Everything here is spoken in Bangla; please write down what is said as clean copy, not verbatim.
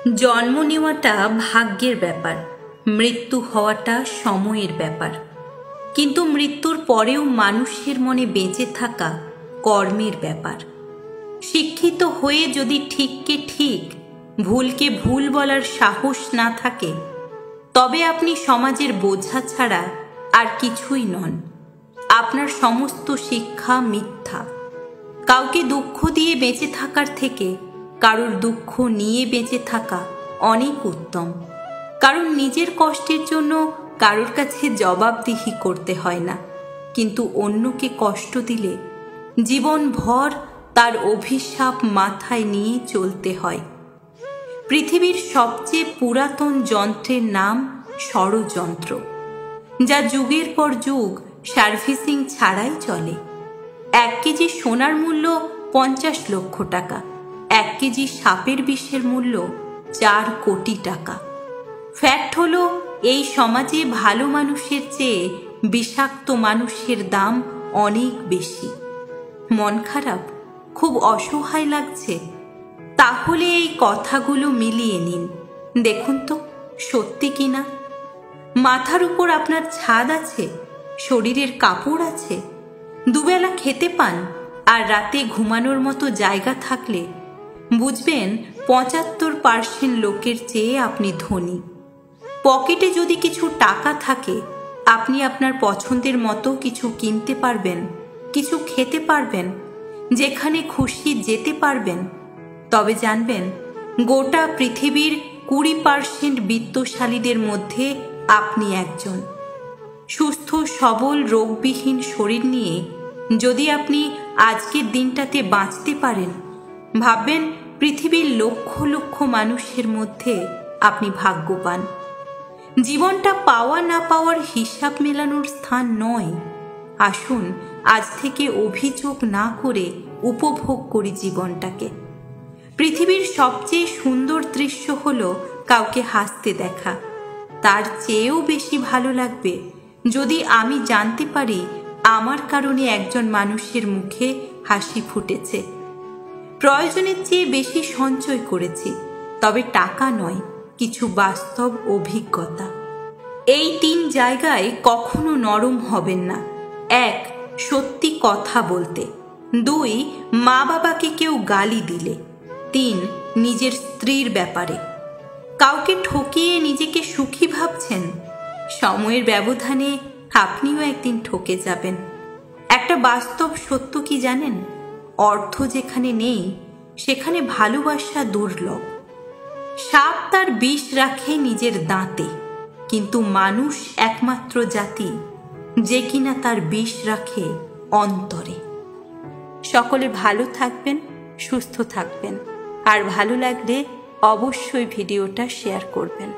জন্ম নেওয়াটা ভাগ্যের ব্যাপার, মৃত্যু হওয়াটা সময়ের ব্যাপার। কিন্তু মৃত্যুর পরেও মানুষের মনে বেঁচে থাকা কর্মের ব্যাপার। শিক্ষিত হয়ে যদি ঠিককে ঠিক, ভুলকে ভুল বলার সাহস না থাকে, তবে আপনি সমাজের বোঝা ছাড়া আর কিছুই নন। আপনার সমস্ত শিক্ষা মিথ্যা। কাউকে দুঃখ দিয়ে বেঁচে থাকার থেকে কারোর দুঃখ নিয়ে বেঁচে থাকা অনেক উত্তম। কারণ নিজের কষ্টের জন্য কারোর কাছে জবাবদিহি করতে হয় না, কিন্তু অন্যকে কষ্ট দিলে জীবনভর তার অভিশাপ মাথায় নিয়ে চলতে হয়। পৃথিবীর সবচেয়ে পুরাতন যন্ত্রের নাম ষড়যন্ত্র, যা যুগের পর যুগ সার্ভিসিং ছাড়াই চলে। 1 কেজি সোনার মূল্য 50 লক্ষ টাকা, 1 কেজি সাপের বিষের মূল্য 4 কোটি টাকা। ফ্যাক্ট হলো, এই সমাজে ভালো মানুষের চেয়ে বিষাক্ত মানুষের দাম অনেক বেশি। মন খারাপ, খুব অসহায় লাগছে? তাহলে এই কথাগুলো মিলিয়ে নিন, দেখুন তো সত্যি কিনা। মাথার উপর আপনার ছাদ আছে, শরীরের কাপড় আছে, দুবেলা খেতে পান, আর রাতে ঘুমানোর মতো জায়গা থাকলে বুঝবেন 75% লোকের চেয়ে আপনি ধনী। পকেটে যদি কিছু টাকা থাকে, আপনি আপনার পছন্দের মতো কিছু কিনতে পারবেন, কিছু খেতে পারবেন, যেখানে খুশি যেতে পারবেন। তবে জানবেন, গোটা পৃথিবীর 20% বিত্তশালীদের মধ্যে আপনি একজন। সুস্থ সবল রোগবিহীন শরীর নিয়ে যদি আপনি আজকের দিনটাতে বাঁচতে পারেন, ভাববেন পৃথিবীর লক্ষ লক্ষ মানুষের মধ্যে আপনি ভাগ্যবান। জীবনটা পাওয়া না পাওয়ার হিসাব মেলানোর স্থান নয়। আসুন আজ থেকে অভিযোগ না করে উপভোগ করি জীবনটাকে। পৃথিবীর সবচেয়ে সুন্দর দৃশ্য হলো কাউকে হাসতে দেখা। তার চেয়েও বেশি ভালো লাগবে যদি আমি জানতে পারি আমার কারণে একজন মানুষের মুখে হাসি ফুটেছে। প্রয়োজনের চেয়ে বেশি সঞ্চয় করেছি, তবে টাকা নয়, কিছু বাস্তব অভিজ্ঞতা। এই 3 জায়গায় কখনো নরম হবেন না। 1, সত্যি কথা বলতে। 2, মা বাবাকে কেউ গালি দিলে। 3, নিজের স্ত্রীর ব্যাপারে। কাউকে ঠকিয়ে নিজেকে সুখী ভাবছেন? সময়ের ব্যবধানে আপনিও একদিন ঠকে যাবেন। একটা বাস্তব সত্য কি জানেন? অর্থ যেখানে নেই, সেখানে ভালোবাসা দুর্লভ। সাপ তার বিষ রাখে নিজের দাঁতে, কিন্তু মানুষ একমাত্র জাতি যে কিনা তার বিষ রাখে অন্তরে। সকলে ভালো থাকবেন, সুস্থ থাকবেন, আর ভালো লাগলে অবশ্যই ভিডিওটা শেয়ার করবেন।